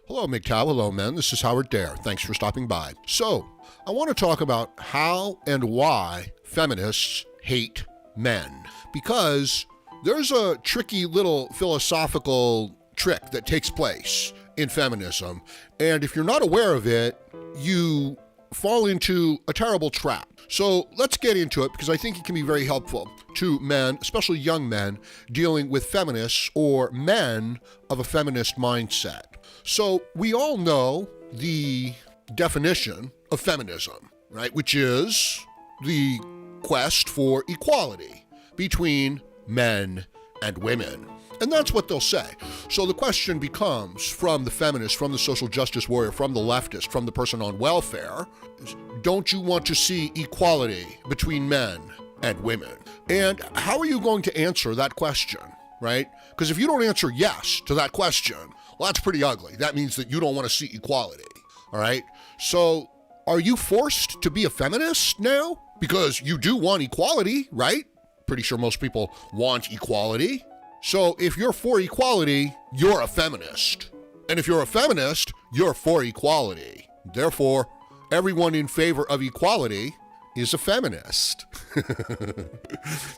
Hello, MGTOW. Hello, men. This is Howard Dare. Thanks for stopping by. So, I want to talk about how and why feminists hate men. Because there's a tricky little philosophical trick that takes place in feminism. And if you're not aware of it, you fall into a terrible trap. So let's get into it because I think it can be very helpful to men, especially young men, dealing with feminists or men of a feminist mindset. So we all know the definition of feminism, right? Which is the quest for equality between men and women. And that's what they'll say. So the question becomes from the feminist, from the social justice warrior, from the leftist, from the person on welfare, is, don't you want to see equality between men and women? And how are you going to answer that question, right? Because if you don't answer yes to that question, well, that's pretty ugly. That means that you don't want to see equality, all right? So are you forced to be a feminist now? Because you do want equality, right? Pretty sure most people want equality. So if you're for equality, you're a feminist. And if you're a feminist, you're for equality. Therefore, everyone in favor of equality is a feminist.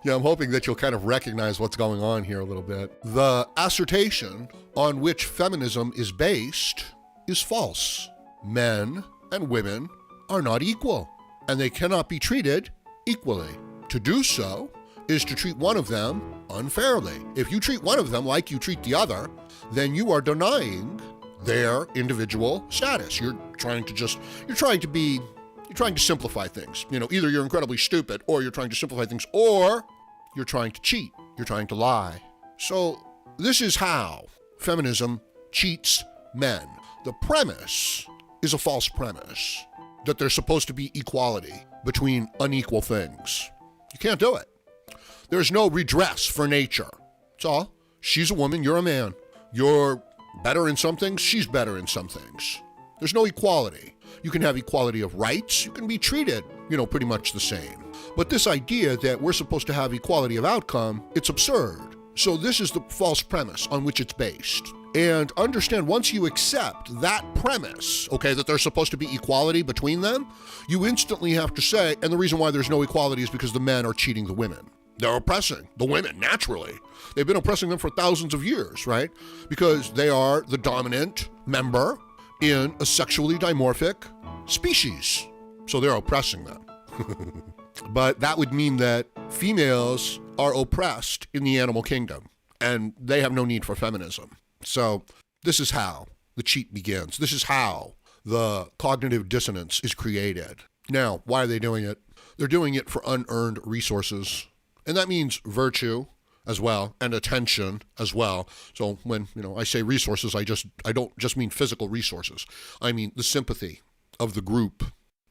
Yeah, I'm hoping that you'll kind of recognize what's going on here a little bit. The assertion on which feminism is based is false. Men and women are not equal, and they cannot be treated equally. To do so is to treat one of them unfairly. If you treat one of them like you treat the other, then you are denying their individual status. You're trying to simplify things. You know, either you're incredibly stupid or you're trying to simplify things, or you're trying to cheat. You're trying to lie. So this is how feminism cheats men. The premise is a false premise, that there's supposed to be equality between unequal things. You can't do it. There's no redress for nature. That's all. She's a woman, you're a man. You're better in some things, she's better in some things. There's no equality. You can have equality of rights, you can be treated, pretty much the same. But this idea that we're supposed to have equality of outcome, it's absurd. So this is the false premise on which it's based. And understand, once you accept that premise, okay, that there's supposed to be equality between them, you instantly have to say, and the reason why there's no equality is because the men are cheating the women. They're oppressing the women, naturally. They've been oppressing them for thousands of years, right? Because they are the dominant member in a sexually dimorphic species. So they're oppressing them. But that would mean that females are oppressed in the animal kingdom, and they have no need for feminism. So this is how the cheat begins. This is how the cognitive dissonance is created. Now, why are they doing it? They're doing it for unearned resources. And that means virtue as well, and attention as well. So when, I say resources, I don't just mean physical resources. I mean the sympathy of the group.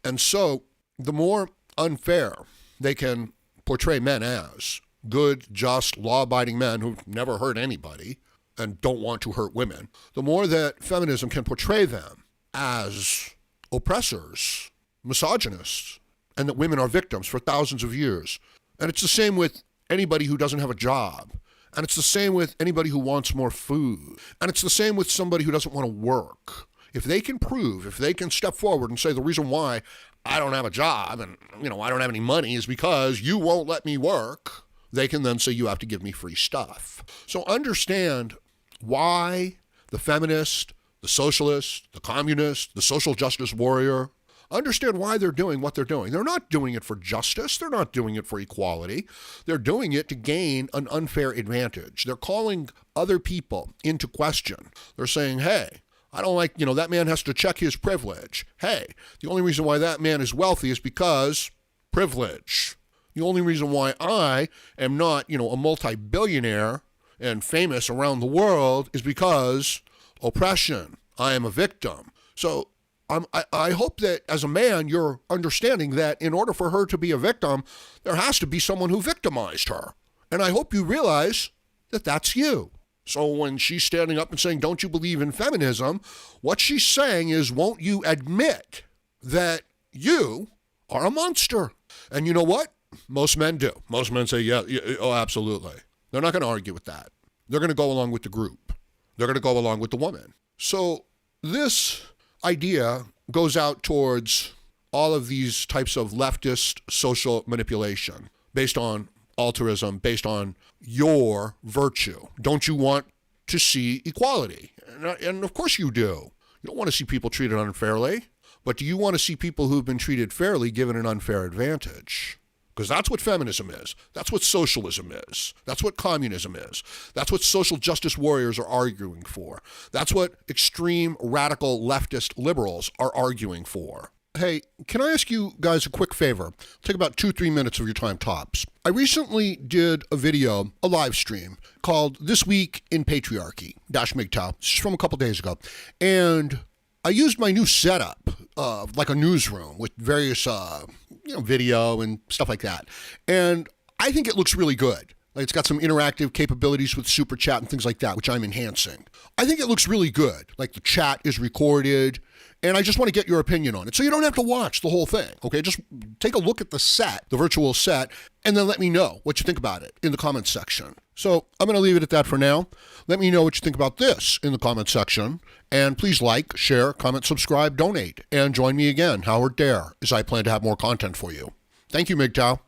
And so the more unfair they can portray men as, good, just, law-abiding men who've never hurt anybody and don't want to hurt women, the more that feminism can portray them as oppressors, misogynists, and that women are victims for thousands of years. And it's the same with anybody who doesn't have a job. And it's the same with anybody who wants more food. And it's the same with somebody who doesn't want to work. If they can step forward and say the reason why I don't have a job and, I don't have any money is because you won't let me work, they can then say you have to give me free stuff. So understand why the feminist, the socialist, the communist, the social justice warrior, understand why they're doing what they're doing. They're not doing it for justice. They're not doing it for equality. They're doing it to gain an unfair advantage. They're calling other people into question. They're saying, hey, I don't like, that man has to check his privilege. Hey, the only reason why that man is wealthy is because privilege. The only reason why I am not, a multi-billionaire and famous around the world is because oppression. I am a victim. So I hope that as a man, you're understanding that in order for her to be a victim, there has to be someone who victimized her. And I hope you realize that that's you. So when she's standing up and saying, don't you believe in feminism? What she's saying is, won't you admit that you are a monster? And you know what? Most men do. Most men say, yeah, oh, absolutely. They're not going to argue with that. They're going to go along with the group. They're going to go along with the woman. So this idea goes out towards all of these types of leftist social manipulation based on altruism, based on your virtue. Don't you want to see equality? And of course you do. You don't want to see people treated unfairly, but do you want to see people who've been treated fairly given an unfair advantage? Because that's what feminism is. That's what socialism is. That's what communism is. That's what social justice warriors are arguing for. That's what extreme radical leftist liberals are arguing for. Hey, can I ask you guys a quick favor? Take about 2-3 minutes of your time tops. I recently did a video, a live stream, called This Week in Patriarchy, MGTOW. This is from a couple days ago. And I used my new setup, like a newsroom with various video and stuff like that. And I think it looks really good. Like, it's got some interactive capabilities with super chat and things like that, which I'm enhancing. I think it looks really good. Like, the chat is recorded, and I just want to get your opinion on it. So you don't have to watch the whole thing, okay? Just take a look at the set, the virtual set, and then let me know what you think about it in the comments section. So I'm going to leave it at that for now. Let me know what you think about this in the comments section. And please like, share, comment, subscribe, donate, and join me again, Howard Dare, as I plan to have more content for you. Thank you, MGTOW.